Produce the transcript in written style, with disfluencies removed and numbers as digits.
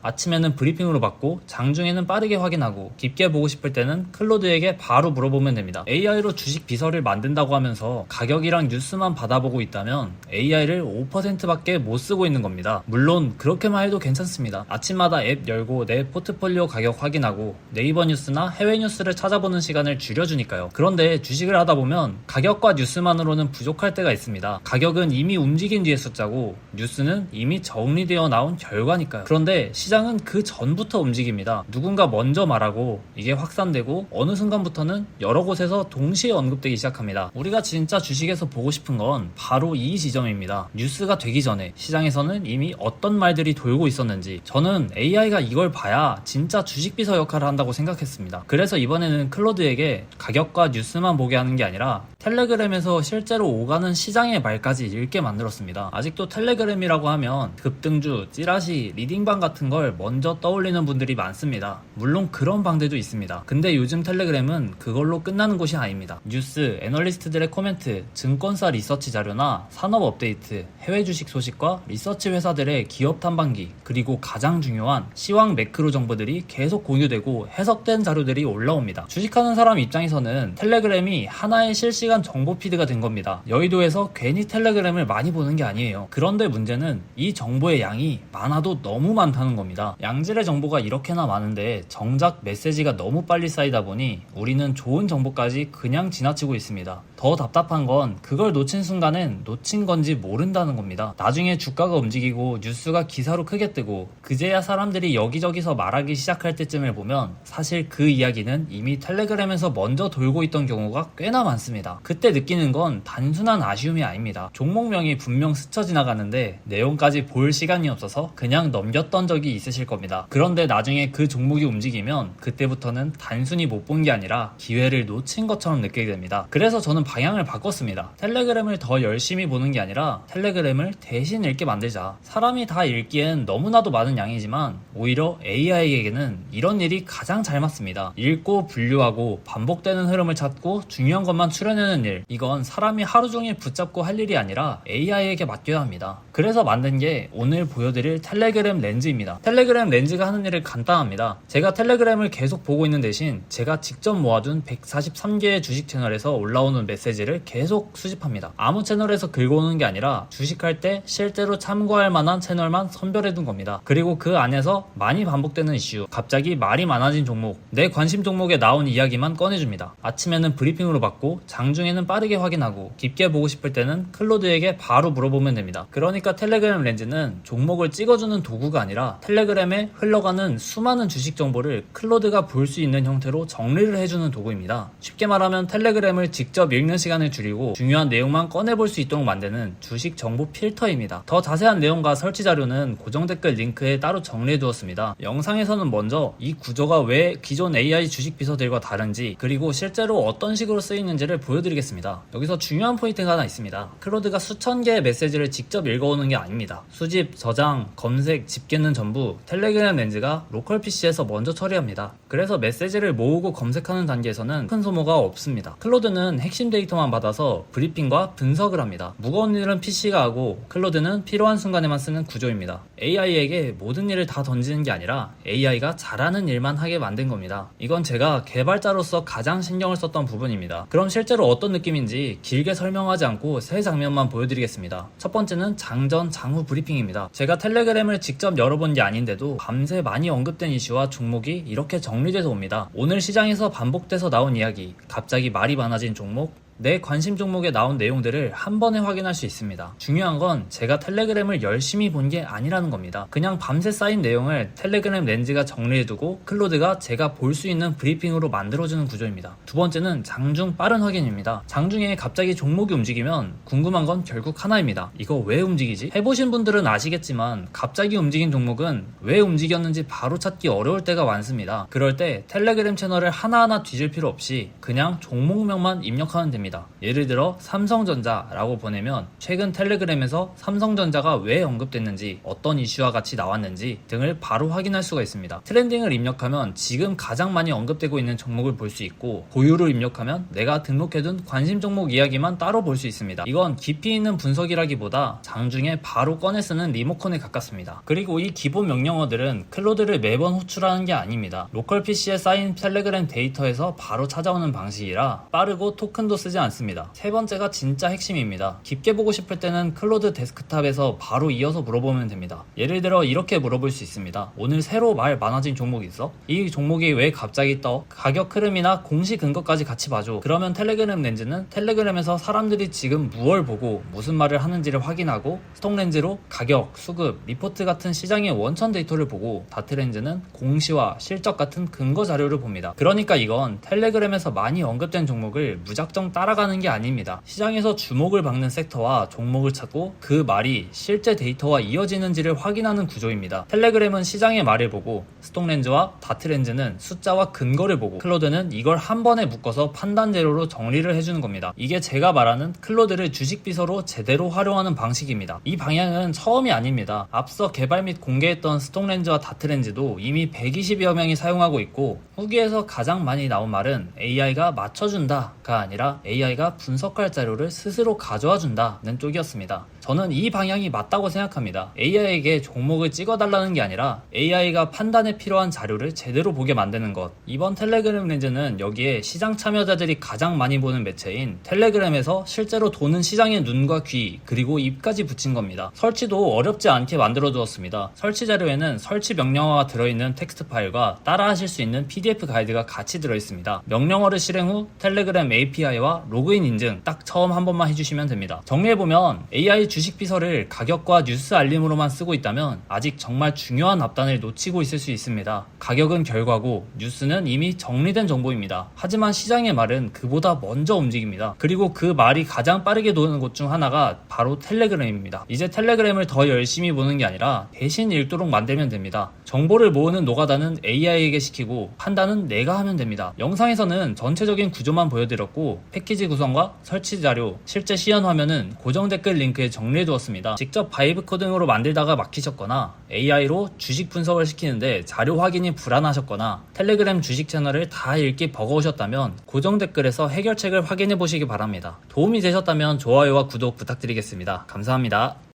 아침에는 브리핑으로 받고 장중에는 빠르게 확인하고 깊게 보고 싶을 때는 클로드에게 바로 물어보면 됩니다. AI로 주식 비서를 만든다고 하면서 가격이랑 뉴스만 받아보고 있다면 AI를 5%밖에 못 쓰고 있는 겁니다. 물론 그렇게만 해도 괜찮습니다. 아침마다 앱 열고 내 포트폴리오 가격 확인하고 네이버 뉴스나 해외 뉴스를 찾아보는 시간을 줄여주니까요. 그런데 주식을 하다 보면 가격과 뉴스만으로는 부족할 때가 있습니다. 가격은 이미 움직인 뒤의 숫자고 뉴스는 이미 정리되어 나온 결과니까요. 그런데 시장은 그 전부터 움직입니다. 누군가 먼저 말하고 이게 확산되고 어느 순간부터는 여러 곳에서 동시에 언급되기 시작합니다. 우리가 진짜 주식에서 보고 싶은 건 바로 이 지점입니다. 뉴스가 되기 전에 시장에서는 이미 어떤 말들이 돌고 있었는지. 저는 AI가 이걸 봐야 진짜 주식 비서 역할을 한다고 생각했습니다. 그래서 이번에는 클로드에게 가격과 뉴스만 보게 하는 게 아니라 텔레그램에서 실제로 오가는 시장의 말까지 읽게 만들었습니다. 아직도 텔레그램이라고 하면 급등주, 찌라시, 리딩방 같은 걸 먼저 떠올리는 분들이 많습니다. 물론 그런 방들도 있습니다. 근데 요즘 텔레그램은 그걸로 끝나는 곳이 아닙니다. 뉴스, 애널리스트들의 코멘트, 증권사 리서치 자료나 산업 업데이트, 해외 주식 소식과 리서치 회사들의 기업 탐방기, 그리고 가장 중요한 시황 매크로 정보들이 계속 공유되고 해석된 자료들이 올라옵니다. 주식하는 사람 입장에서는 텔레그램이 하나의 실시간 정보 피드가 된 겁니다. 여의도에서 괜히 텔레그램을 많이 보는 게 아니에요. 그런데 문제는 이 정보의 양이 많아도 너무 많다는 겁니다. 양질의 정보가 이렇게나 많은데 정작 메시지가 너무 빨리 쌓이다 보니 우리는 좋은 정보까지 그냥 지나치고 있습니다. 더 답답한 건 그걸 놓친 순간엔 놓친 건지 모른다는 겁니다. 나중에 주가가 움직이고 뉴스가 기사로 크게 뜨고 그제야 사람들이 여기저기서 말하기 시작할 때쯤을 보면 사실 그 이야기는 이미 텔레그램에서 먼저 돌고 있던 경우가 꽤나 많습니다. 그때 느끼는 건 단순한 아쉬움이 아닙니다. 종목명이 분명 스쳐 지나가는데 내용까지 볼 시간이 없어서 그냥 넘겼던 적이 있으실 겁니다. 그런데 나중에 그 종목이 움직이면 그때부터는 단순히 못 본 게 아니라 기회를 놓친 것처럼 느끼게 됩니다. 그래서 저는 방향을 바꿨습니다. 텔레그램을 더 열심히 보는 게 아니라 텔레그램을 대신 읽게 만들자. 사람이 다 읽기엔 너무나도 많은 양이지만 오히려 AI에게는 이런 일이 가장 잘 맞습니다. 읽고 분류하고 반복되는 흐름을 찾고 중요한 것만 추려내는 일. 이건 사람이 하루 종일 붙잡고 할 일이 아니라 AI에게 맡겨야 합니다. 그래서 만든 게 오늘 보여드릴 텔레그램 렌즈입니다. 텔레그램 렌즈가 하는 일을 간단합니다. 제가 텔레그램을 계속 보고 있는 대신 제가 직접 모아둔 143개의 주식 채널에서 올라오는 메시지를 계속 수집합니다. 아무 채널에서 긁어오는 게 아니라 주식할 때 실제로 참고할 만한 채널만 선별해둔 겁니다. 그리고 그 안에서 많이 반복되는 이슈, 갑자기 말이 많아진 종목, 내 관심 종목에 나온 이야기만 꺼내줍니다. 아침에는 브리핑으로 받고 장중에는 빠르게 확인하고 깊게 보고 싶을 때는 클로드에게 바로 물어보면 됩니다. 그러니까 텔레그램 렌즈는 종목을 찍어주는 도구가 아니라 텔레그램에 흘러가는 수많은 주식 정보를 클로드가 볼 수 있는 형태로 정리를 해주는 도구입니다. 쉽게 말하면 텔레그램을 직접 읽는 시간을 줄이고 중요한 내용만 꺼내볼 수 있도록 만드는 주식 정보 필터입니다. 더 자세한 내용과 설치 자료는 고정 댓글 링크에 따로 정리해 두었습니다. 영상에서는 먼저 이 구조가 왜 기존 AI 주식 비서들과 다른지 그리고 실제로 어떤 식으로 쓰이는지를 보여드리겠습니다. 여기서 중요한 포인트가 하나 있습니다. 클로드가 수천 개의 메시지를 직접 읽어오는 게 아닙니다. 수집, 저장, 검색, 집계는 전부 텔레그램 렌즈가 로컬 PC에서 먼저 처리합니다. 그래서 메시지를 모으고 검색하는 단계에서는 큰 소모가 없습니다. 클로드는 핵심 데이터만 받아서 브리핑과 분석을 합니다. 무거운 일은 PC가 하고 클로드는 필요한 순간에만 쓰는 구조입니다. AI에게 모든 일을 다 던지는 게 아니라 AI가 잘하는 일만 하게 만든 겁니다. 이건 제가 개발자로서 가장 신경을 썼던 부분입니다. 그럼 실제로 어떤 느낌인지 길게 설명하지 않고 세 장면만 보여드리겠습니다. 첫 번째는 장전, 장후 브리핑입니다. 제가 텔레그램을 직접 열어본 게 아닌데도 밤새 많이 언급된 이슈와 종목이 이렇게 정리돼서 옵니다. 오늘 시장에서 반복돼서 나온 이야기, 갑자기 말이 많아진 종목, 내 관심 종목에 나온 내용들을 한 번에 확인할 수 있습니다. 중요한 건 제가 텔레그램을 열심히 본 게 아니라는 겁니다. 그냥 밤새 쌓인 내용을 텔레그램 렌즈가 정리해두고 클로드가 제가 볼 수 있는 브리핑으로 만들어주는 구조입니다. 두 번째는 장중 빠른 확인입니다. 장중에 갑자기 종목이 움직이면 궁금한 건 결국 하나입니다. 이거 왜 움직이지? 해보신 분들은 아시겠지만 갑자기 움직인 종목은 왜 움직였는지 바로 찾기 어려울 때가 많습니다. 그럴 때 텔레그램 채널을 하나하나 뒤질 필요 없이 그냥 종목명만 입력하면 됩니다. 합니다. 예를 들어 삼성전자라고 보내면 최근 텔레그램에서 삼성전자가 왜 언급됐는지, 어떤 이슈와 같이 나왔는지 등을 바로 확인할 수가 있습니다. 트렌딩을 입력하면 지금 가장 많이 언급되고 있는 종목을 볼 수 있고, 고유를 입력하면 내가 등록해둔 관심 종목 이야기만 따로 볼 수 있습니다. 이건 깊이 있는 분석이라기보다 장중에 바로 꺼내 쓰는 리모컨에 가깝습니다. 그리고 이 기본 명령어들은 클로드를 매번 호출하는 게 아닙니다. 로컬 PC에 쌓인 텔레그램 데이터에서 바로 찾아오는 방식이라 빠르고 토큰도 쓰지 않습니다. 세 번째가 진짜 핵심입니다. 깊게 보고 싶을 때는 클로드 데스크탑에서 바로 이어서 물어보면 됩니다. 예를 들어 이렇게 물어볼 수 있습니다. 오늘 새로 말 많아진 종목 있어? 이 종목이 왜 갑자기 떠? 가격 흐름이나 공시 근거까지 같이 봐줘. 그러면 텔레그램 렌즈는 텔레그램에서 사람들이 지금 무얼 보고 무슨 말을 하는지를 확인하고, 스톡렌즈로 가격, 수급, 리포트 같은 시장의 원천 데이터를 보고, 다트렌즈는 공시와 실적 같은 근거 자료를 봅니다. 그러니까 이건 텔레그램에서 많이 언급된 종목을 무작정 따라가는 게 아닙니다. 시장에서 주목을 받는 섹터와 종목을 찾고 그 말이 실제 데이터와 이어지는지를 확인하는 구조입니다. 텔레그램은 시장의 말을 보고, 스톡렌즈와 다트렌즈는 숫자와 근거를 보고, 클로드는 이걸 한 번에 묶어서 판단 재료로 정리를 해주는 겁니다. 이게 제가 말하는 클로드를 주식 비서로 제대로 활용하는 방식입니다. 이 방향은 처음이 아닙니다. 앞서 개발 및 공개했던 스톡렌즈와 다트렌즈도 이미 120여 명이 사용하고 있고, 후기에서 가장 많이 나온 말은 AI가 맞춰준다가 아니라 AI가 분석할 자료를 스스로 가져와 준다는 쪽이었습니다. 저는 이 방향이 맞다고 생각합니다. AI에게 종목을 찍어달라는 게 아니라 AI가 판단에 필요한 자료를 제대로 보게 만드는 것. 이번 텔레그램 렌즈는 여기에 시장 참여자들이 가장 많이 보는 매체인 텔레그램에서 실제로 도는 시장의 눈과 귀, 그리고 입까지 붙인 겁니다. 설치도 어렵지 않게 만들어 두었습니다. 설치 자료에는 설치 명령어가 들어있는 텍스트 파일과 따라하실 수 있는 PDF 가이드가 같이 들어있습니다. 명령어를 실행 후 텔레그램 API와 로그인 인증 딱 처음 한 번만 해주시면 됩니다. 정리해보면 AI 주식 비서를 가격과 뉴스 알림으로만 쓰고 있다면 아직 정말 중요한 앞단을 놓치고 있을 수 있습니다. 가격은 결과고 뉴스는 이미 정리된 정보입니다. 하지만 시장의 말은 그보다 먼저 움직입니다. 그리고 그 말이 가장 빠르게 도는 곳 중 하나가 바로 텔레그램입니다. 이제 텔레그램을 더 열심히 보는 게 아니라 대신 읽도록 만들면 됩니다. 정보를 모으는 노가다는 AI에게 시키고 판단은 내가 하면 됩니다. 영상에서는 전체적인 구조만 보여드렸고, 패키지 구성과 설치 자료, 실제 시연 화면은 고정 댓글 링크에 정리해 두었습니다. 직접 바이브 코딩으로 만들다가 막히셨거나 AI로 주식 분석을 시키는데 자료 확인이 불안하셨거나 텔레그램 주식 채널을 다 읽기 버거우셨다면 고정 댓글에서 해결책을 확인해 보시기 바랍니다. 도움이 되셨다면 좋아요와 구독 부탁드리겠습니다. 감사합니다.